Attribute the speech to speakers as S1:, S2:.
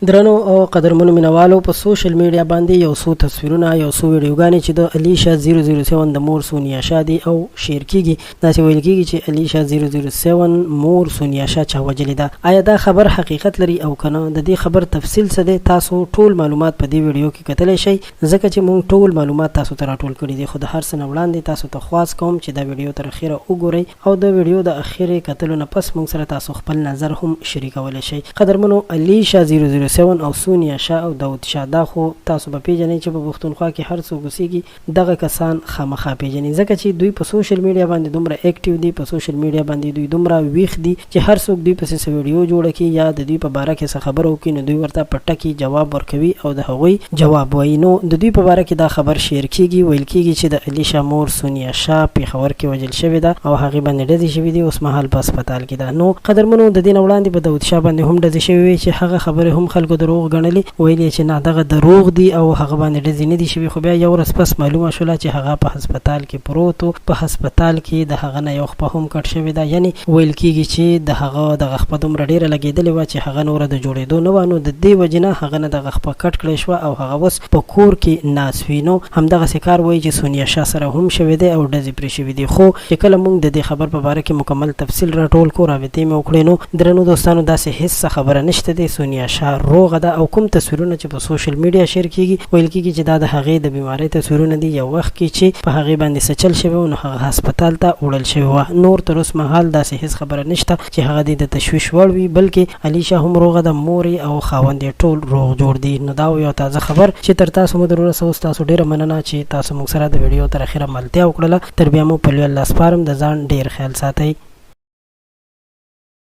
S1: درنو او قدرمنو مینوالو په سوشل میډیا باندې یو څو تصویرونه یو څو ویډیوګانې چې د الیشا 007 د مور سونیا شادي او شیر کیږي داسې ویل کیږي چې الیشا 007 مور سونیا شاه چا وجلې ده. آیا دا خبر حقیقت لري او کنه؟ د دې خبر تفصیل څه دی تاسو ټول معلومات په دې ویډیو کې کتلی شئ، ځکه چې موږ ټول معلومات تاسو ته راټول کړي دي. خو د هر څه نه وړاندې تاسو ته خواست کوم چې دا ویډیو تر اخره وګورئ او د ویډیو د اخره کتلو نه پس موږ سره تاسو خپل نظر هم شریکولی شئ. قدرمنو، الیشا 007 او سونیا شاه او داود شاه دا خو تاسو به پیژنئ چې په پښتونخوا کې هر څوک اوسېږي دغه کسان خامخا پیژني، ځکه چې دوی په سوشل میډیا باندې دومره اکټیو دي، په سوشل میډیا باندې دوی دومره ویښ دي چې هر څوک دوی پسې څه ویډیو جوړه کړي یا د دوی په باره کې څه خبره وکړي نو دوی ورته په ټکي جواب ورکوي او د هغوی جواب وایي. نو د دوی په باره کې دا خبر شیر کیږي، ویل کیږي چې د الیشا مور سونیا شاه پېښور کې وژل شوې ده او هغې باندې ډزې شوې دي، اوس مهال په هسپتال کې ده. نو قدرمنو، د دې نه وړاندې په داود شاه باندې هم ډزې شوې وې چې هغه خبرې هم خلکو دروغ ګڼلې، ویل چې نه دغه دروغ دي او هغه باندې ډزې نه دي شوي. خو بیا یو ورځ پس معلومه شوله چې هغه په هسپتال کې پروت و، په هسپتال کې د هغه نه یو خپه هم کټ شوې ده، یعنی ویل کیږي چې د هغه دغه خپه دومره ډېره لګېدلې وه چې هغه نوره د جوړېدو نه وه. نو د دې وجې نه هغه نه دغه خپه کټ کړی شوه او هغه اوس په کور کې ناست وي. نو همدغسې کار وایي چې سونیا شاه سره هم شوی دی او ډزې پرې شوي دي. خو چې کله موږ د دې خبر په باره کې مکمل تفصیل راټول کړو، رابطې مې وکړې، نو درنو دوستانو داسې هېڅ خبره نشته دی. سونیا شاه روغه ده او کوم تصویرونه چې په سوشل میډیا شیر کیږي ویل کیږي چې دا د هغې د بیمارۍ تصویرونه دي، یو وخت کې چې په هغې باندې څه چل شوی و نو هغه هسپتال ته وړل شوی وه. نور تر اوس مهال داسې هېڅ خبره نشته چې هغه دې د تشویش وړ وي، بلکې الیشا هم روغه ده، مور او خاوند یې ټول روغ جوړ دي. نو دا یو تازه خبر چې تر تاسو مو در ورسوه. تاسو ډېره مننه چې تاسو موږ سره د ویډیو تر اخره ملتیا وکړله. تر بیا مو په لوی الله سپارم، د ځان ډېر خیال ساتئ.